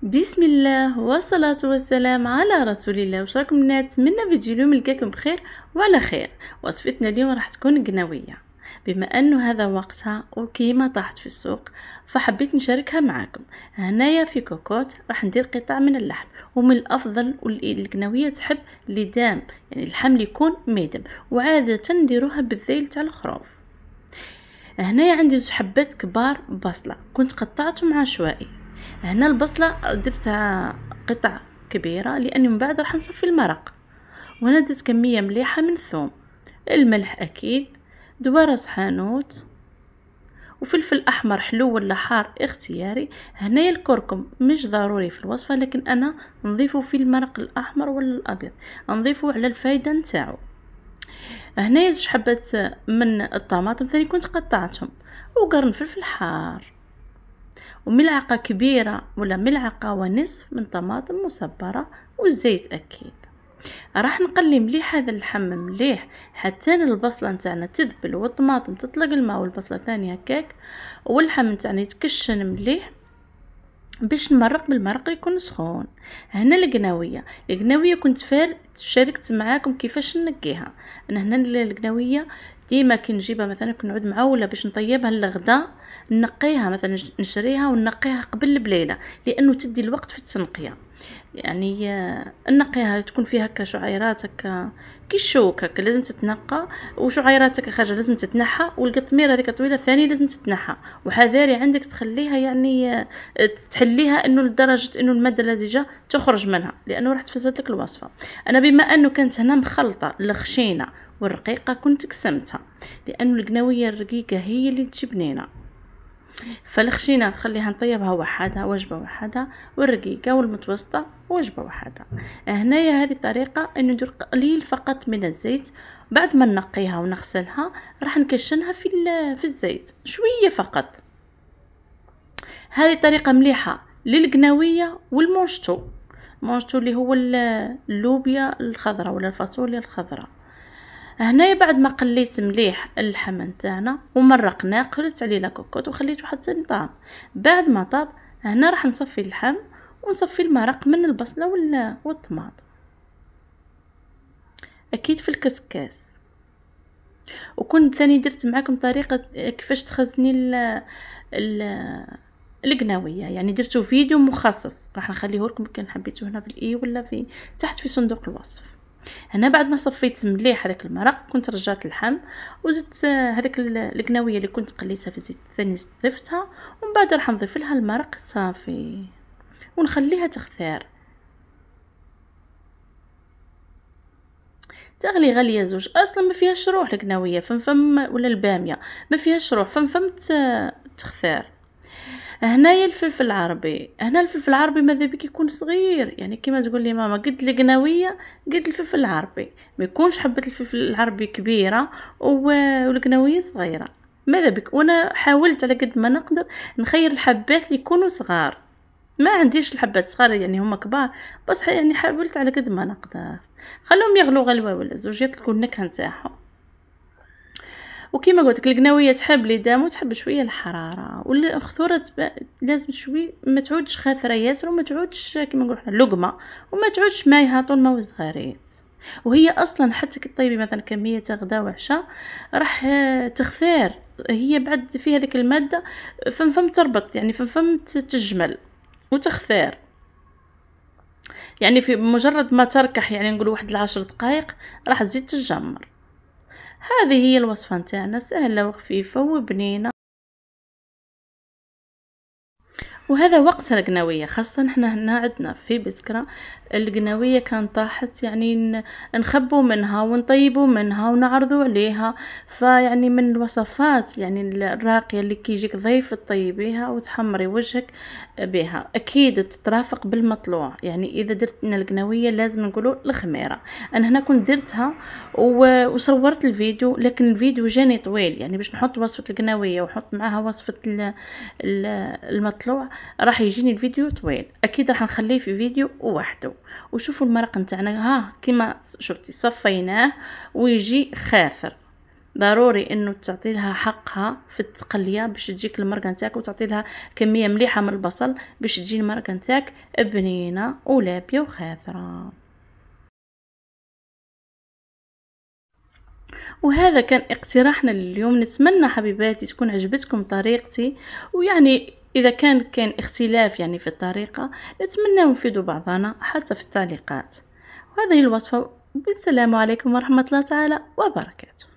بسم الله والصلاة والسلام على رسول الله. واش راكم البنات؟ نتمنى فيديو اليوم نلقاكم بخير وعلى خير. وصفتنا اليوم راح تكون قناوية، بما انه هذا وقتها وكيما طاحت في السوق فحبيت نشاركها معاكم. هنايا في كوكوت راح ندير قطع من اللحم، ومن الافضل القناوية تحب لدام، يعني اللحم اللي يكون ميدم، وعادة نديروها بالذيل تاع الخروف. هنايا عندي 2 حبات كبار بصلة كنت قطعتهم عشوائي. هنا البصلة درتها قطع كبيرة لاني من بعد راح نصفي المرق. وهنا درت كمية مليحة من الثوم، الملح اكيد، راس حانوت، وفلفل احمر حلو ولا حار اختياري. هنايا الكركم مش ضروري في الوصفة، لكن انا نضيفه في المرق الاحمر ولا الابيض، نضيفه على الفايدة نتاعو. هنايا 2 حبات من الطماطم ثاني كنت قطعتهم، وقرن فلفل حار، وملعقة كبيرة ولا ملعقة ونصف من طماطم مصبرة، والزيت اكيد. راح نقلي مليح هذا اللحم مليح حتى البصله نتاعنا تذبل والطماطم تطلق الماء، والبصله ثاني هكاك، واللحم نتاعنا يتكشن مليح باش نمرق بالمرق يكون سخون. هنا القناويه كنت شاركت معاكم كيفاش نقيها. انا هنا القناويه ديما كي نجيبها مثلا كنعود معوله باش نطيبها للغدا، نقيها مثلا نشريها ونقيها قبل بليله، لانه تدي الوقت في التنقيه. يعني نقيها تكون فيها هكا شعيرات هكا كي الشوك هكا لازم تتنقى، وشعيرات هكا خارجه لازم تتنحى، والقطميره هذيك طويله ثاني لازم تتنحى. وحذاري عندك تخليها يعني تحليها انه لدرجه انه الماده اللزجه تخرج منها، لانه راح تفسد لك الوصفه. انا بما انه كانت هنا مخلطه الخشينه والرقيقه كنت قسمتها، لانه القناويه الرقيقه هي اللي تجي بنينه، فالخشينه نخليها نطيبها وحدها وجبه وحدها، والرقيقه والمتوسطه وجبه وحدها. هنايا هذه الطريقه انه ندير قليل فقط من الزيت. بعد ما نقيها ونغسلها راح نكشنها في الزيت شويه فقط. هذه طريقه مليحه للقناويه والمونشتو اللي هو اللوبيا الخضراء ولا الفاصوليا الخضراء. هنايا بعد ما قليت مليح اللحم نتاعنا ومرقناه قلت عليه لاكوكوت وخليته حتى يطاب. بعد ما طاب هنا راح نصفي اللحم ونصفي المرق من البصله والطماطم اكيد في الكسكاس. وكنت ثاني درت معكم طريقه كيفاش تخزني القناويه، يعني درتو فيديو مخصص راح نخليه لكم كان حبيتو هنا في الاي ولا في تحت في صندوق الوصف. هنا بعد ما صفيت مليح هذاك المرق كنت رجعت اللحم وزدت هذيك القناويه اللي كنت قليتها في الزيت ثاني ضفتها، ومن بعد راح نضيف لها المرق صافي ونخليها تختار. تغلي غليه زوج، اصلا ما فيهاش روح القناويه فم ولا الباميه ما فيهاش روح فم تختار. هنايا الفلفل العربي، هنا الفلفل العربي ماذا بك يكون صغير، يعني كما تقول لي ماما قد القناويه قد الفلفل العربي، ما يكونش حبه الفلفل العربي كبيره والقناويه صغيره. ماذا بك، وانا حاولت على قد ما نقدر نخير الحبات اللي يكونوا صغار، ما عنديش الحبات صغار يعني هما كبار، بس يعني حاولت على قد ما نقدر خلوهم يغلوا غلوه ولا زوج تكون النكهه نتاعهم. وكما قلت لك القناويه تحب لدام وتحب شويه الحراره، والخضوره لازم شوي ما تعودش خاثره ياسر وما تعودش كما نقولوا حنا لقمه، وما تعودش مايها طول ما وصغاريت. وهي اصلا حتى كي طيبي مثلا كميه غدا وعشاء راح تختار، هي بعد في هذيك الماده فم تربط، يعني فم تجمل وتختار، يعني في مجرد ما تركح يعني نقولوا 10 دقائق راح تزيد تجمر. هذه هي الوصفة نتاعنا سهلة وخفيفة وبنينة، وهذا وقت القناوية. خاصة احنا هنا عندنا في بسكرة القناوية كان طاحت، يعني نخبوا منها ونطيبوا منها ونعرضوا عليها، فيعني من الوصفات يعني الراقية اللي كيجيك ضيف تطيبيها وتحمري وجهك بها. اكيد تترافق بالمطلوع، يعني اذا درت لنا القناوية لازم نقولوا الخميرة. انا هنا كنت درتها وصورت الفيديو، لكن الفيديو جاني طويل، يعني باش نحط وصفة القناوية ونحط معها وصفة المطلوع راح يجيني الفيديو طويل. اكيد راح نخليه في فيديو وحده. وشوفوا المرق نتاعنا ها كما شفتي صفيناه ويجي خاثر، ضروري انه تعطي لها حقها في التقليه باش تجيك المرقه نتاعك، وتعطي لها كميه مليحه من البصل باش تجي المرقه نتاعك بنينه ولابيه وخاثره. وهذا كان اقتراحنا لليوم. نتمنى حبيباتي تكون عجبتكم طريقتي، ويعني اذا كان اختلاف يعني في الطريقه نتمنى نفيدوا بعضنا حتى في التعليقات. وهذه الوصفه. والسلام عليكم ورحمه الله تعالى وبركاته.